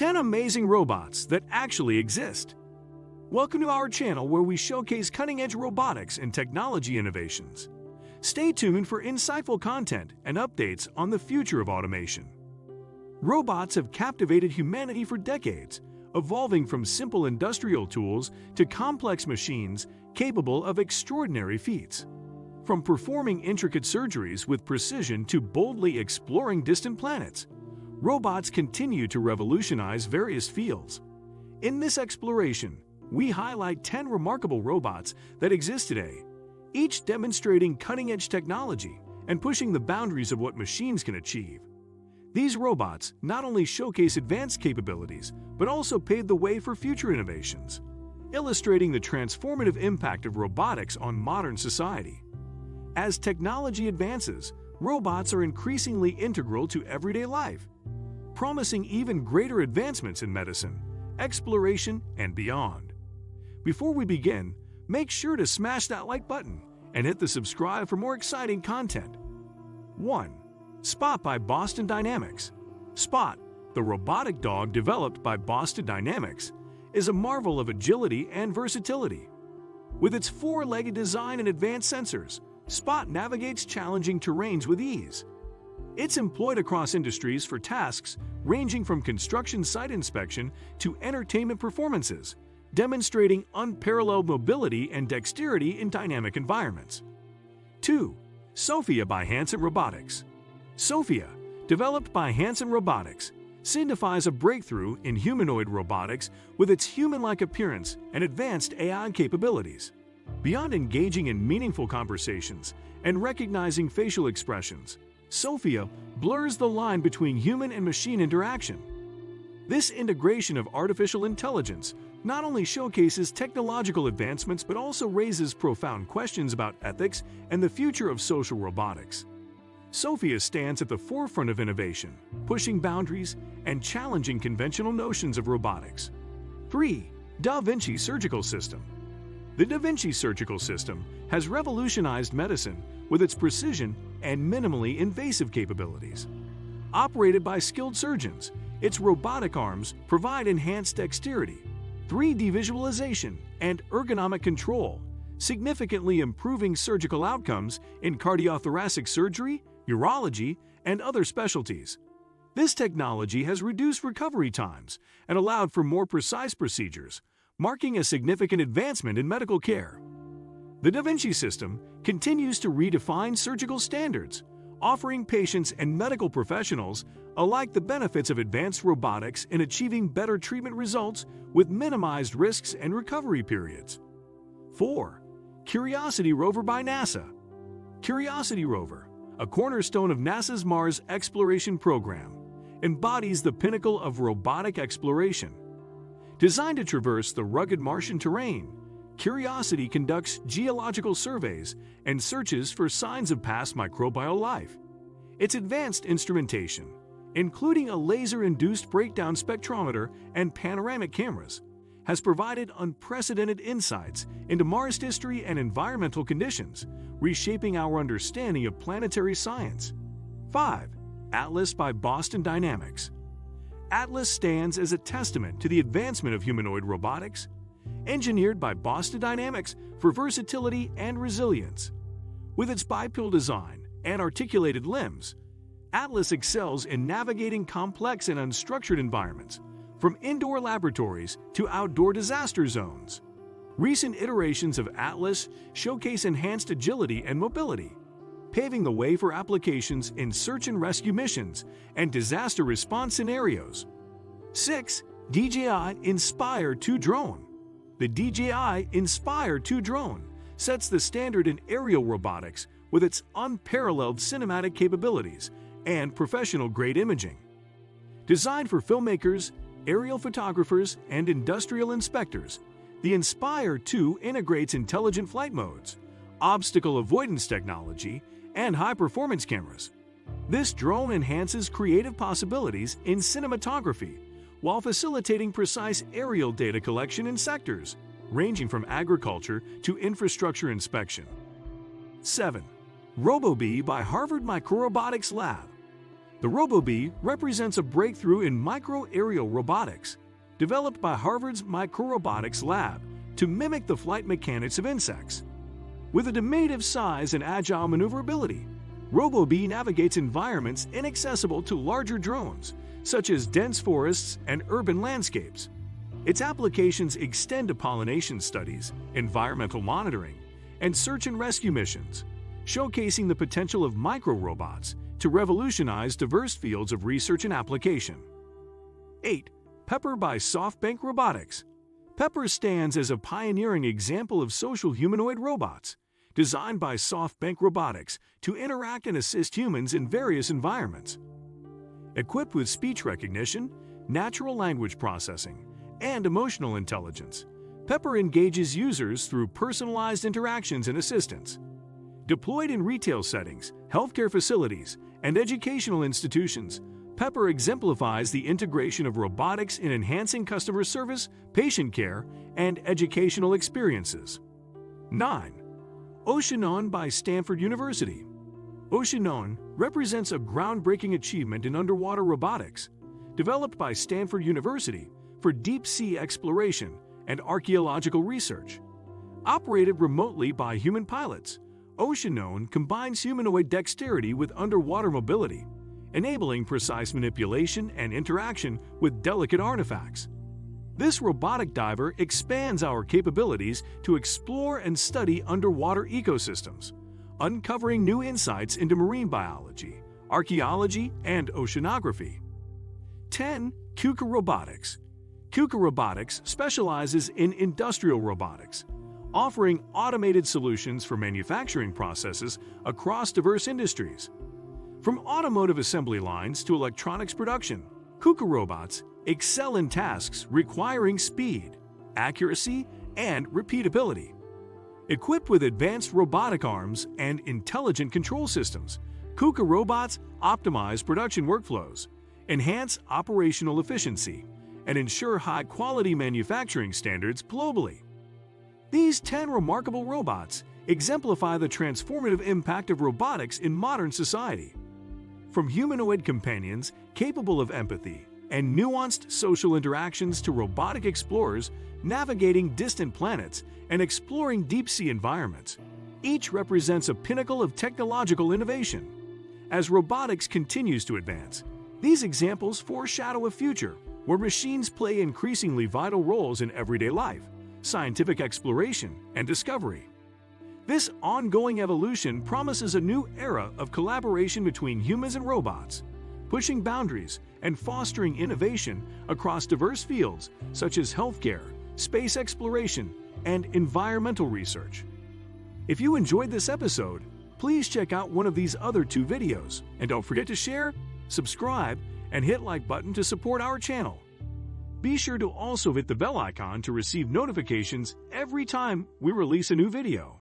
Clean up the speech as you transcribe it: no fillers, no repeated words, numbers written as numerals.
10 amazing robots that actually exist. Welcome to our channel where we showcase cutting-edge robotics and technology innovations. Stay tuned for insightful content and updates on the future of automation. Robots have captivated humanity for decades, evolving from simple industrial tools to complex machines capable of extraordinary feats. From performing intricate surgeries with precision to boldly exploring distant planets, robots continue to revolutionize various fields. In this exploration, we highlight 10 remarkable robots that exist today, each demonstrating cutting-edge technology and pushing the boundaries of what machines can achieve. These robots not only showcase advanced capabilities, but also pave the way for future innovations, illustrating the transformative impact of robotics on modern society. As technology advances, robots are increasingly integral to everyday life, promising even greater advancements in medicine, exploration, and beyond. Before we begin, make sure to smash that like button and hit the subscribe for more exciting content. 1. Spot by Boston Dynamics. Spot, the robotic dog developed by Boston Dynamics, is a marvel of agility and versatility. With its four-legged design and advanced sensors, Spot navigates challenging terrains with ease. It's employed across industries for tasks ranging from construction site inspection to entertainment performances, demonstrating unparalleled mobility and dexterity in dynamic environments. 2. Sophia by Hanson Robotics. Sophia, developed by Hanson Robotics, signifies a breakthrough in humanoid robotics with its human-like appearance and advanced AI capabilities. Beyond engaging in meaningful conversations and recognizing facial expressions, Sophia blurs the line between human and machine interaction. This integration of artificial intelligence not only showcases technological advancements but also raises profound questions about ethics and the future of social robotics. Sophia stands at the forefront of innovation, pushing boundaries and challenging conventional notions of robotics. 3. Da Vinci Surgical System. The Da Vinci surgical system has revolutionized medicine with its precision and minimally invasive capabilities. Operated by skilled surgeons, its robotic arms provide enhanced dexterity, 3D visualization, and ergonomic control, significantly improving surgical outcomes in cardiothoracic surgery, urology, and other specialties. This technology has reduced recovery times and allowed for more precise procedures, marking a significant advancement in medical care. The Da Vinci system continues to redefine surgical standards, offering patients and medical professionals alike the benefits of advanced robotics in achieving better treatment results with minimized risks and recovery periods. 4. Curiosity Rover by NASA. Curiosity Rover, a cornerstone of NASA's Mars exploration program, embodies the pinnacle of robotic exploration. Designed to traverse the rugged Martian terrain, Curiosity conducts geological surveys and searches for signs of past microbial life. Its advanced instrumentation, including a laser-induced breakdown spectrometer and panoramic cameras, has provided unprecedented insights into Mars history and environmental conditions, reshaping our understanding of planetary science. 5. Atlas by Boston Dynamics. Atlas stands as a testament to the advancement of humanoid robotics, engineered by Boston Dynamics for versatility and resilience. With its bipedal design and articulated limbs, Atlas excels in navigating complex and unstructured environments, from indoor laboratories to outdoor disaster zones. Recent iterations of Atlas showcase enhanced agility and mobility, paving the way for applications in search and rescue missions and disaster response scenarios. 6. DJI Inspire 2 Drone. The DJI Inspire 2 drone sets the standard in aerial robotics with its unparalleled cinematic capabilities and professional-grade imaging. Designed for filmmakers, aerial photographers, and industrial inspectors, the Inspire 2 integrates intelligent flight modes, obstacle avoidance technology, and high-performance cameras. This drone enhances creative possibilities in cinematography while facilitating precise aerial data collection in sectors ranging from agriculture to infrastructure inspection. 7. RoboBee by Harvard Microrobotics Lab. The RoboBee represents a breakthrough in micro-aerial robotics, developed by Harvard's Microrobotics Lab to mimic the flight mechanics of insects. With a diminutive size and agile maneuverability, RoboBee navigates environments inaccessible to larger drones, such as dense forests and urban landscapes. Its applications extend to pollination studies, environmental monitoring, and search and rescue missions, showcasing the potential of micro-robots to revolutionize diverse fields of research and application. 8. Pepper by SoftBank Robotics. Pepper stands as a pioneering example of social humanoid robots, designed by SoftBank Robotics to interact and assist humans in various environments. Equipped with speech recognition, natural language processing, and emotional intelligence, Pepper engages users through personalized interactions and assistance. Deployed in retail settings, healthcare facilities, and educational institutions, Pepper exemplifies the integration of robotics in enhancing customer service, patient care, and educational experiences. 9. OceanOne by Stanford University. OceanOne represents a groundbreaking achievement in underwater robotics, developed by Stanford University for deep-sea exploration and archaeological research. Operated remotely by human pilots, OceanOne combines humanoid dexterity with underwater mobility, enabling precise manipulation and interaction with delicate artifacts. This robotic diver expands our capabilities to explore and study underwater ecosystems, uncovering new insights into marine biology, archaeology, and oceanography. 10. KUKA Robotics. KUKA Robotics specializes in industrial robotics, offering automated solutions for manufacturing processes across diverse industries. From automotive assembly lines to electronics production, KUKA robots excel in tasks requiring speed, accuracy, and repeatability. Equipped with advanced robotic arms and intelligent control systems, KUKA robots optimize production workflows, enhance operational efficiency, and ensure high-quality manufacturing standards globally. These 10 remarkable robots exemplify the transformative impact of robotics in modern society. From humanoid companions capable of empathy and nuanced social interactions to robotic explorers navigating distant planets and exploring deep-sea environments, each represents a pinnacle of technological innovation. As robotics continues to advance, these examples foreshadow a future where machines play increasingly vital roles in everyday life, scientific exploration, and discovery. This ongoing evolution promises a new era of collaboration between humans and robots, pushing boundaries and fostering innovation across diverse fields such as healthcare, space exploration, and environmental research. If you enjoyed this episode, please check out one of these other 2 videos, and don't forget to share, subscribe, and hit like button to support our channel. Be sure to also hit the bell icon to receive notifications every time we release a new video.